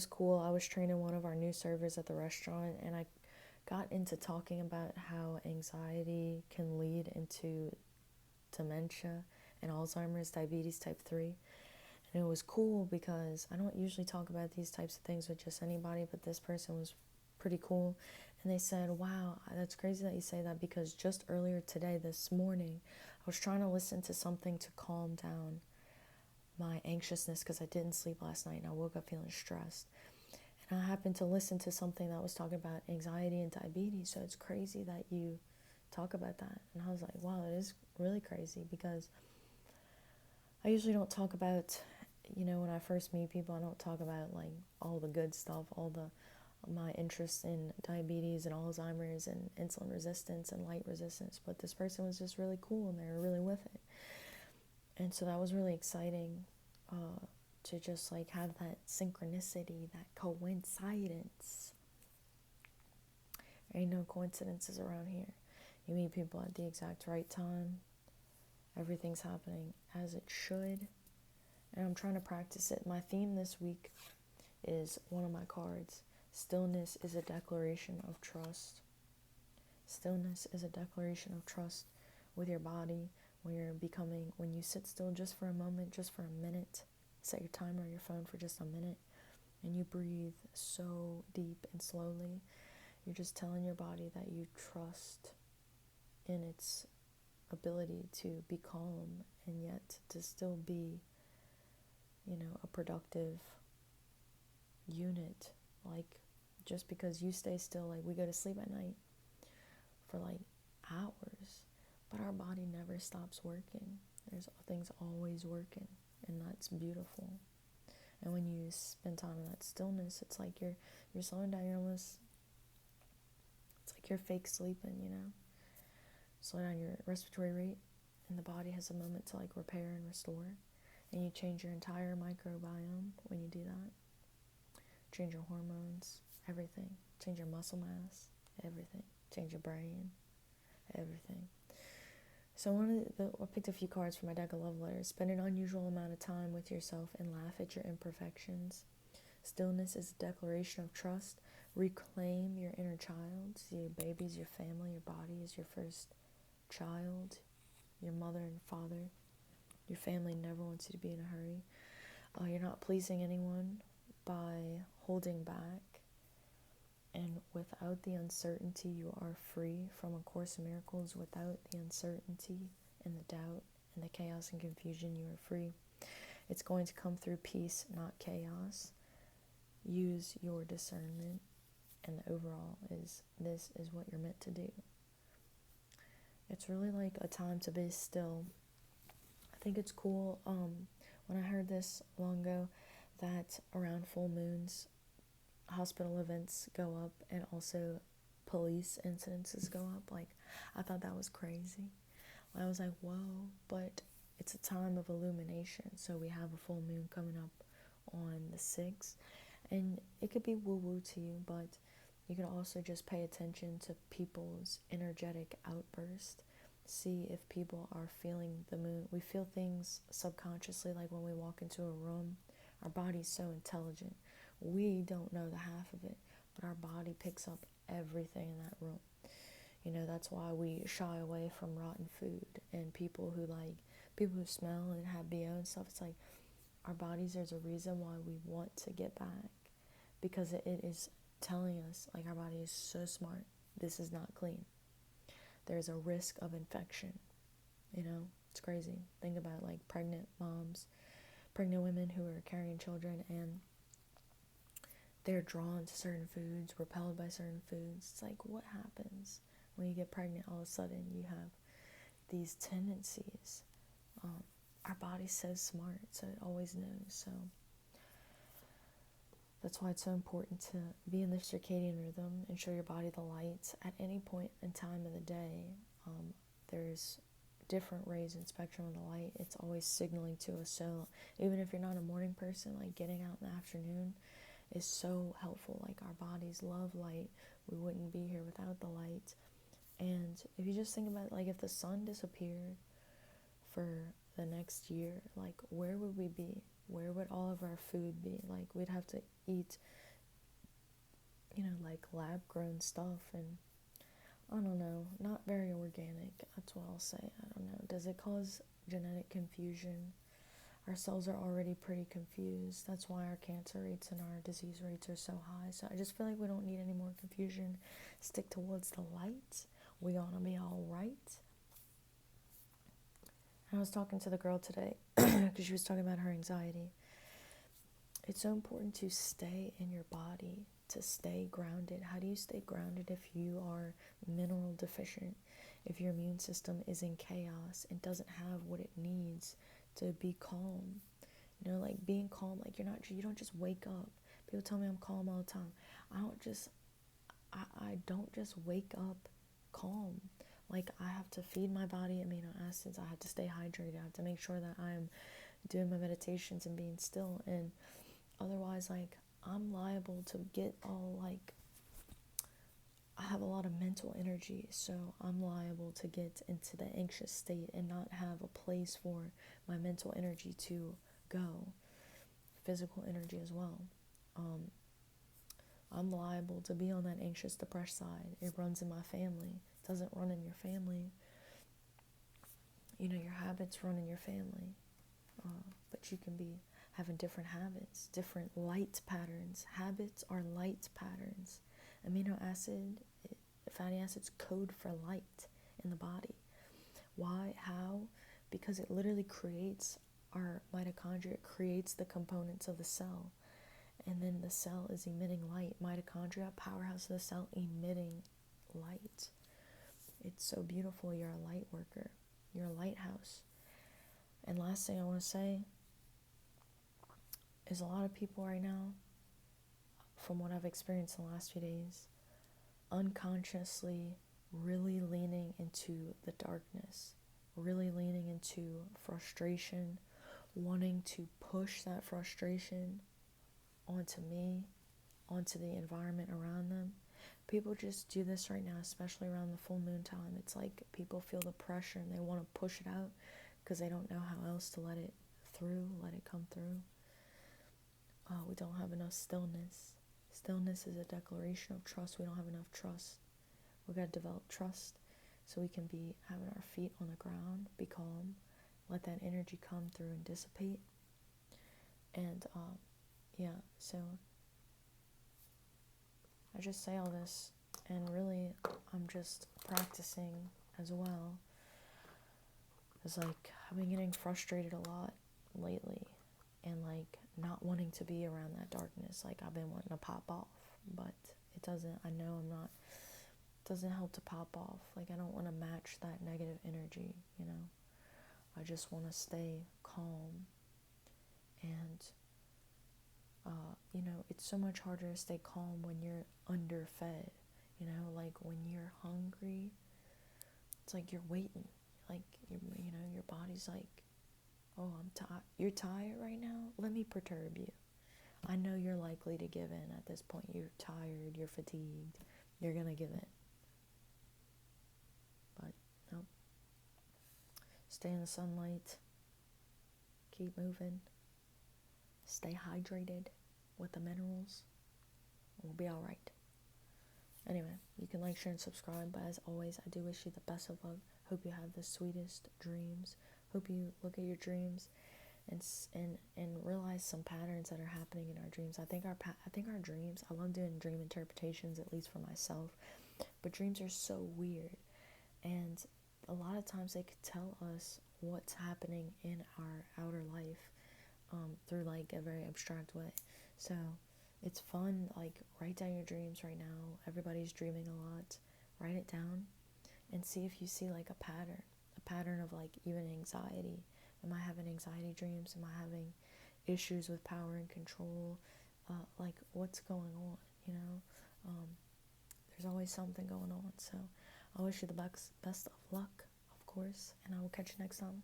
was cool. I was training one of our new servers at the restaurant, and I got into talking about how anxiety can lead into dementia and Alzheimer's, diabetes type 3. And it was cool because I don't usually talk about these types of things with just anybody, but this person was pretty cool. And they said, wow, that's crazy that you say that, because just earlier today, this morning, I was trying to listen to something to calm down my anxiousness because I didn't sleep last night and I woke up feeling stressed. And I happened to listen to something that was talking about anxiety and diabetes. So it's crazy that you talk about that. And I was like, wow, it is really crazy, because I usually don't talk about, when I first meet people, I don't talk about like all the good stuff, all the my interest in diabetes and Alzheimer's and insulin resistance and light resistance. But this person was just really cool and they were really with it. And so that was really exciting, to just like have that synchronicity, that coincidence. There ain't no coincidences around here. You meet people at the exact right time. Everything's happening as it should. And I'm trying to practice it. My theme this week is one of my cards. Stillness is a declaration of trust. Stillness is a declaration of trust with your body, when you sit still just for a moment, just for a minute. Set your timer on your phone for just a minute, and you breathe so deep and slowly. You're just telling your body that you trust in its ability to be calm and yet to still be, a productive unit. Like, just because you stay still, like we go to sleep at night for like hours, but our body never stops working. There's things always working, and that's beautiful. And when you spend time in that stillness, it's like you're slowing down. It's like you're fake sleeping. Slow down your respiratory rate, and the body has a moment to like repair and restore. And you change your entire microbiome when you do that. Change your hormones, everything. Change your muscle mass, everything. Change your brain, everything. So I picked a few cards from my deck of love letters. Spend an unusual amount of time with yourself and laugh at your imperfections. Stillness is a declaration of trust. Reclaim your inner child. So your baby's your family. Your body is your first child. Your mother and father. Your family never wants you to be in a hurry. You're not pleasing anyone by holding back. And without the uncertainty, you are free from A Course in Miracles. Without the uncertainty and the doubt and the chaos and confusion, you are free. It's going to come through peace, not chaos. Use your discernment, and the overall is this is what you're meant to do. It's really like a time to be still. I think it's cool, when I heard this long ago, that around full moons, hospital events go up, and also police incidences go up. Like, I thought that was crazy. I was like, whoa, but it's a time of illumination. So we have a full moon coming up on the 6th, and it could be woo-woo to you, but you can also just pay attention to people's energetic outburst. See if people are feeling the moon. We feel things subconsciously, like when we walk into a room. Our body's so intelligent. We don't know the half of it, but our body picks up everything in that room. That's why we shy away from rotten food and people who smell and have BO and stuff. It's like our bodies, there's a reason why we want to get back, because it is telling us, like, our body is so smart. This is not clean. There's a risk of infection. It's crazy. Think about like pregnant moms, pregnant women who are carrying children, and they're drawn to certain foods, repelled by certain foods. It's like, what happens when you get pregnant? All of a sudden, you have these tendencies. Our body's so smart, so it always knows. So that's why it's so important to be in the circadian rhythm and show your body the lights at any point in time of the day. There's different rays and spectrum of the light. It's always signaling to us. So even if you're not a morning person, like getting out in the afternoon is so helpful. Like, our bodies love light. We wouldn't be here without the light. And if you just think about it, like, if the sun disappeared for the next year, like, where would we be? Where would all of our food be? Like, we'd have to eat, like lab grown stuff, and I don't know, not very organic. That's what I'll say. I don't know. Does it cause genetic confusion? Our cells are already pretty confused. That's why our cancer rates and our disease rates are so high. So I just feel like we don't need any more confusion. Stick towards the light. We gonna be all right. I was talking to the girl today because she was talking about her anxiety. It's so important to stay in your body, to stay grounded. How do you stay grounded if you are mineral deficient? If your immune system is in chaos and doesn't have what it needs to be calm? Like being calm, like you don't just wake up. People tell me I'm calm all the time. I don't just wake up calm. Like, I have to feed my body amino acids. I have to stay hydrated. I have to make sure that I'm doing my meditations and being still. And otherwise, like, I'm liable to get all, like, I have a lot of mental energy, so I'm liable to get into the anxious state and not have a place for my mental energy to go. Physical energy as well. I'm liable to be on that anxious, depressed side. It runs in my family. It doesn't run in your family. Your habits run in your family. But you can be having different habits, different light patterns. Habits are light patterns. Amino acid, fatty acids code for light in the body. Why? How? Because it literally creates our mitochondria. It creates the components of the cell. And then the cell is emitting light. Mitochondria, powerhouse of the cell, emitting light. It's so beautiful. You're a light worker. You're a lighthouse. And last thing I want to say is a lot of people right now, from what I've experienced in the last few days, unconsciously really leaning into the darkness, really leaning into frustration, wanting to push that frustration onto me, onto the environment around them. People just do this right now, especially around the full moon time. It's like people feel the pressure and they want to push it out because they don't know how else to let it come through. We don't have enough stillness. Stillness is a declaration of trust. We don't have enough trust. We've got to develop trust so we can be having our feet on the ground, be calm, let that energy come through and dissipate. And so I just say all this, and really I'm just practicing as well. It's like I've been getting frustrated a lot lately, and like not wanting to be around that darkness. Like I've been wanting to pop off, but it doesn't. I know I'm not. It doesn't help to pop off. Like I don't want to match that negative energy. I just want to stay calm, and it's so much harder to stay calm when you're underfed. Like when you're hungry, it's like you're waiting. Like your body's like, oh, I'm tired. You're tired right now? Let me perturb you. I know you're likely to give in at this point. You're tired, you're fatigued, you're gonna give in. But no. Stay in the sunlight. Keep moving. Stay hydrated with the minerals. We'll be alright. Anyway, you can like, share, and subscribe. But as always, I do wish you the best of luck. Hope you have the sweetest dreams. Hope you look at your dreams and realize some patterns that are happening in our dreams. I think our dreams. I love doing dream interpretations, at least for myself. But dreams are so weird, and a lot of times they could tell us what's happening in our outer life through like a very abstract way. So it's fun. Like write down your dreams right now. Everybody's dreaming a lot. Write it down and see if you see like a pattern of like even anxiety. Am I having anxiety dreams? Am I having issues with power and control? Like what's going on? There's always something going on. So I wish you the best of luck, of course, and I will catch you next time.